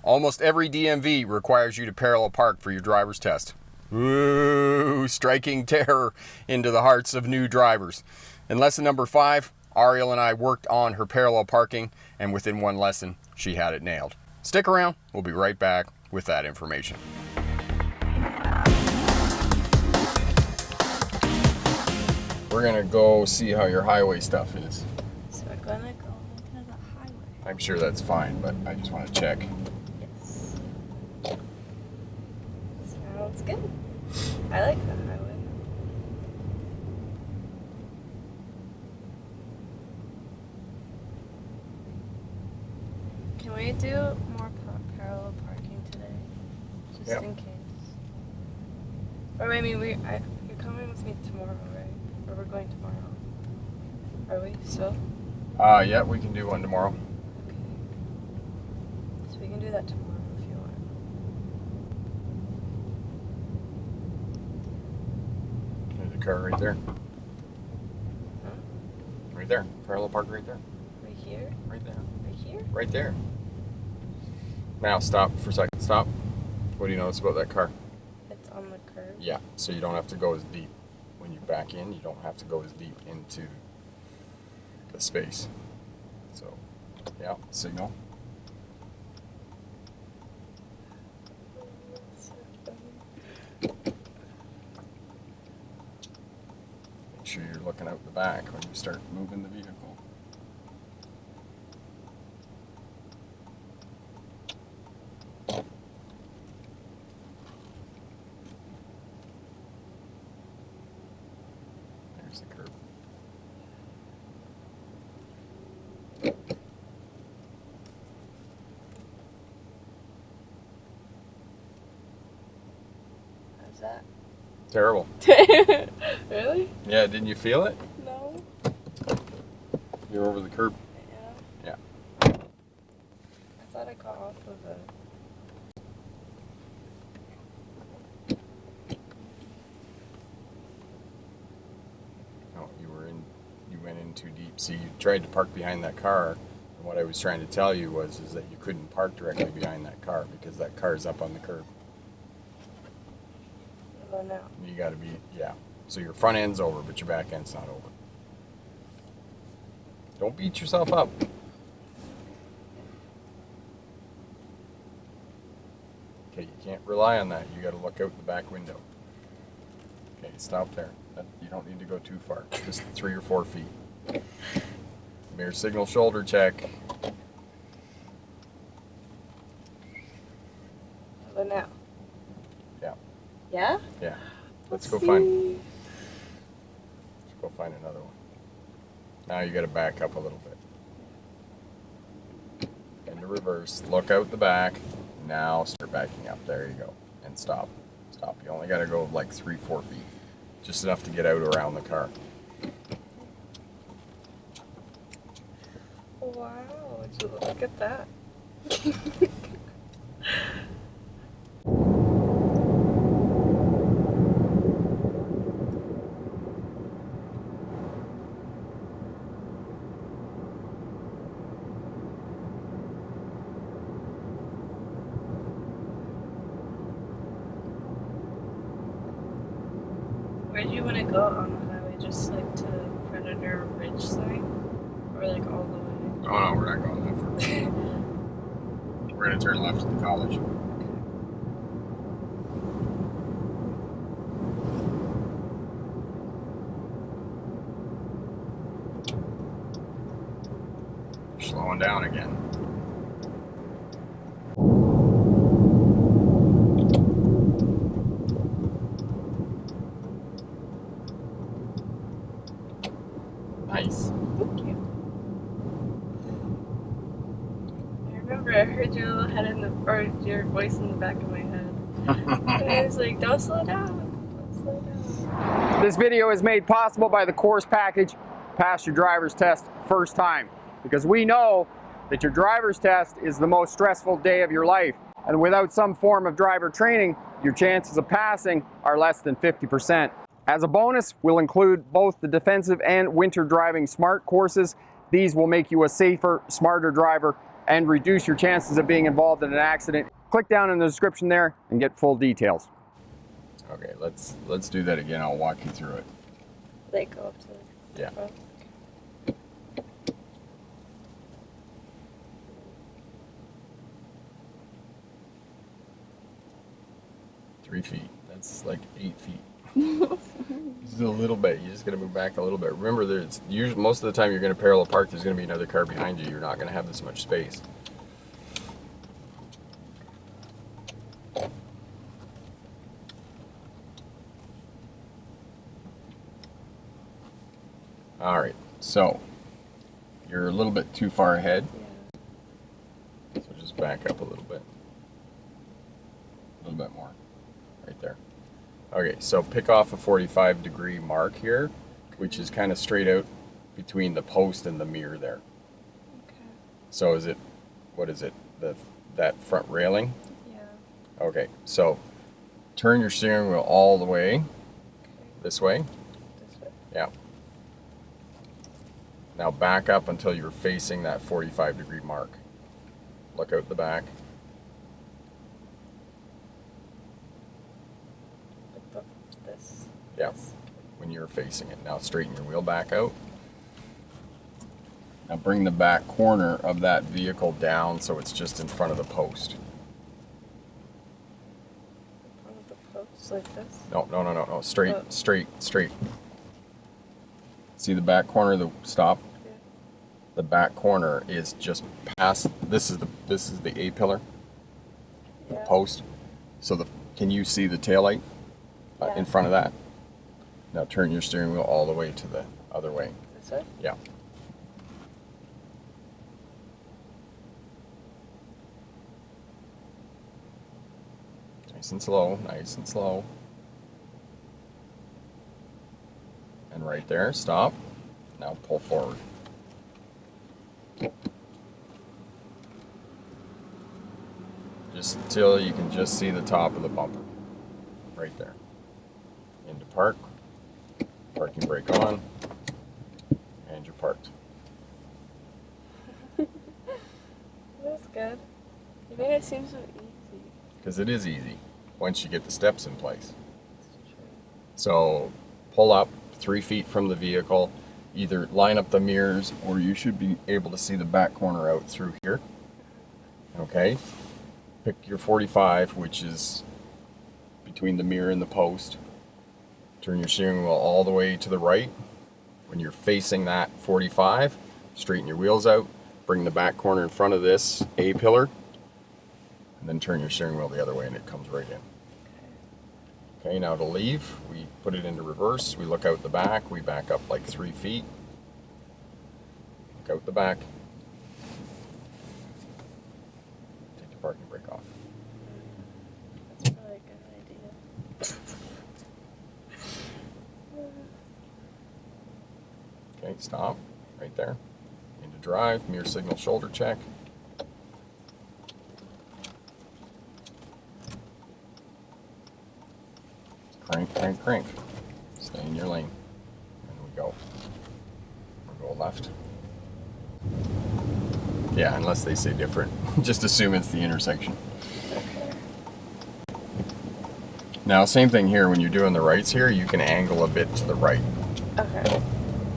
Almost every DMV requires you to parallel park for your driver's test. Ooh, striking terror into the hearts of new drivers. In lesson number 5, Arielle and I worked on her parallel parking, and within one lesson, she had it nailed. Stick around, we'll be right back with that information. We're gonna go see how your highway stuff is. So we're gonna go into the highway. I'm sure that's fine, but I just want to check. Yes. Sounds good. I like the highway. Can we do more parallel parking today? Just in case. Or I mean, you're coming with me tomorrow, right? Or we're going tomorrow? Are we still? Yeah, we can do one tomorrow. Okay. So we can do that tomorrow if you want. There's a car right there. Huh? Right there. Parallel park right there. Right here? Right there. Right here? Right there. Now stop for a second. Stop. What do you notice about that car? It's on the curb. Yeah, so you don't have to go as deep. When you back in, you don't have to go as deep into the space. So, yeah, signal. Make sure you're looking out the back when you start moving the vehicle. There's the curb. How's that? Terrible. Really? Yeah, didn't you feel it? No. You're over the curb. Yeah. Yeah. I thought I got off of it. No, you went in too deep. See, you tried to park behind that car, and what I was trying to tell you is that you couldn't park directly behind that car because that car is up on the curb. Well, now. You gotta be, yeah. So your front end's over, but your back end's not over. Don't beat yourself up. Okay, you can't rely on that. You gotta look out the back window. Okay, stop there. You don't need to go too far. Just 3 or 4 feet. Mirror signal shoulder check. Well, now. Yeah. Yeah? Yeah. Let's see. go find another one. Now you gotta back up a little bit. Into reverse. Look out the back. Now start backing up. There you go. And stop. Stop. You only gotta go like 3-4 feet. Just enough to get out around the car. Wow, would you look at that? Where do you want to go on the highway? Just like to Predator Ridge side? Or like all the way? Oh no, we're not going that far. We're gonna turn left at the college. Slowing down again. Nice. Thank you. I remember I heard your little head or your voice in the back of my head. And I was like, don't slow down. Don't slow down. This video is made possible by the course package, Pass Your Driver's Test First Time. Because we know that your driver's test is the most stressful day of your life. And without some form of driver training, your chances of passing are less than 50%. As a bonus, we'll include both the defensive and winter driving smart courses. These will make you a safer, smarter driver and reduce your chances of being involved in an accident. Click down in the description there and get full details. Okay, let's do that again. I'll walk you through it. They go up to the Yeah. front. 3 feet. That's like 8 feet. Just a little bit. You just gotta move back a little bit. Remember, there's usually most of the time you're gonna parallel park. There's gonna be another car behind you. You're not gonna have this much space. All right. So you're a little bit too far ahead. Yeah. So just back up a little bit. A little bit more. Right there. Okay, so pick off a 45-degree mark here, which is kind of straight out between the post and the mirror there. Okay. So is it, what is it, that front railing? Yeah. Okay, so turn your steering wheel all the way Okay. this way. This way. Yeah. Now back up until you're facing that 45-degree mark. Look out the back. This. Yeah. This. When you're facing it. Now straighten your wheel back out. Now bring the back corner of that vehicle down so it's just in front of the post. In front of the post, like this. No. Straight, Oh. straight. See the back corner of the stop? Yeah. The back corner is just past, this is the A pillar, the Yeah. post. So can you see the taillight Yeah. in front of that? Now turn your steering wheel all the way to the other way. This way. Yeah. Nice and slow, nice and slow. And right there, stop. Now pull forward. Just until you can just see the top of the bumper. Right there. Into park. Parking brake on. And you're parked. That's good. You made it seem so easy. Because it is easy once you get the steps in place. That's true. So pull up 3 feet from the vehicle, either line up the mirrors or you should be able to see the back corner out through here. Okay? Pick your 45, which is between the mirror and the post. Turn your steering wheel all the way to the right. When you're facing that 45, straighten your wheels out, bring the back corner in front of this A pillar, and then turn your steering wheel the other way and it comes right in. Okay, now to leave, we put it into reverse, we look out the back, we back up like 3 feet. Look out the back. Take the parking brake off. That's probably a good idea. Okay, stop, right there. Into drive, mirror signal shoulder check. Crank. Stay in your lane. And we go. We'll go left. Yeah, unless they say different. Just assume it's the intersection. Now, same thing here. When you're doing the rights here, you can angle a bit to the right. Okay.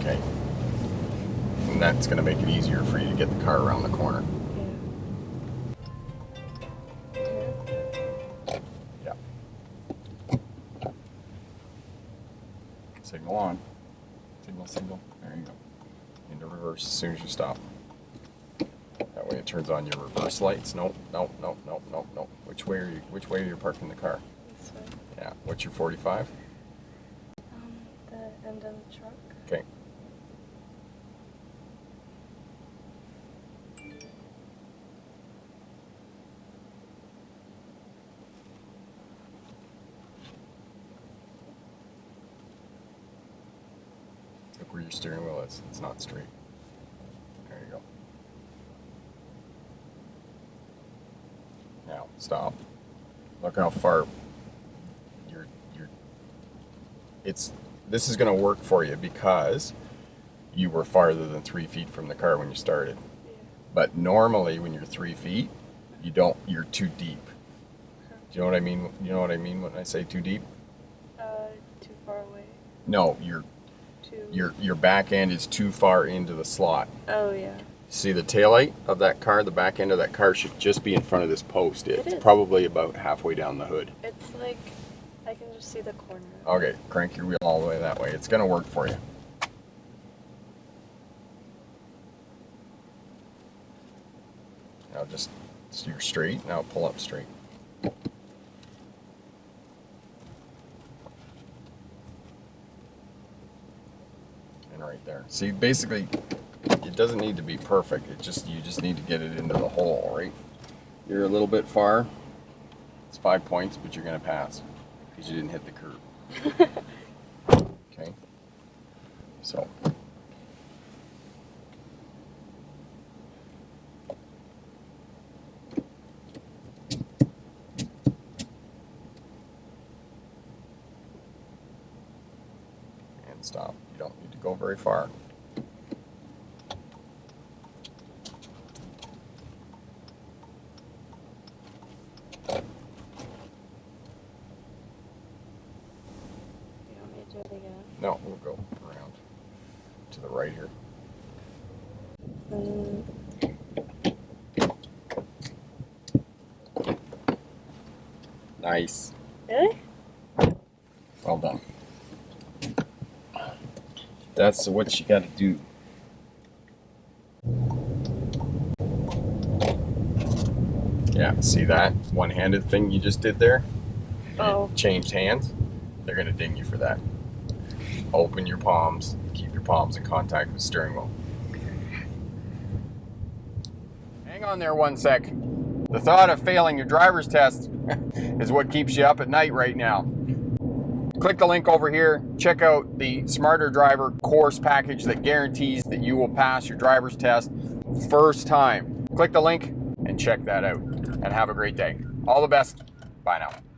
Okay. And that's going to make it easier for you to get the car around the corner. Yeah. Signal on. Signal. There you go. Into reverse as soon as you stop. That way it turns on your reverse lights. Nope. Which way are you parking the car? This way. Yeah. What's your 45? The end of the truck. Okay. Look where your steering wheel is. It's not straight. There you go. Now, stop. Look how far this is going to work for you because you were farther than 3 feet from the car when you started. But normally when you're 3 feet, you're too deep. Do you know what I mean? You know what I mean when I say too deep? Too far away. No, Too. your back end is too far into the slot. Oh yeah. See the taillight of that car, the back end of that car should just be in front of this post. It's It is. probably about halfway down the hood. It's like I can just see the corner. Okay, crank your wheel all the way that way. It's gonna work for you. Now just steer straight. Now pull up straight. And right there. See, basically, it doesn't need to be perfect. You just need to get it into the hole, right? You're a little bit far. It's 5 points, but you're gonna pass because you didn't hit the curb. Okay. So. And stop. You don't need to go very far. You want me to do it again? No, we'll go around to the right here. Nice. Really? Well done. That's what you got to do. Yeah, see that one-handed thing you just did there? Oh. Changed hands. They're going to ding you for that. Open your palms. Keep your palms in contact with the steering wheel. Hang on there 1 sec. The thought of failing your driver's test is what keeps you up at night right now. Click the link over here. Check out the Smarter Driver course package that guarantees that you will pass your driver's test first time. Click the link and check that out. And have a great day. All the best. Bye now.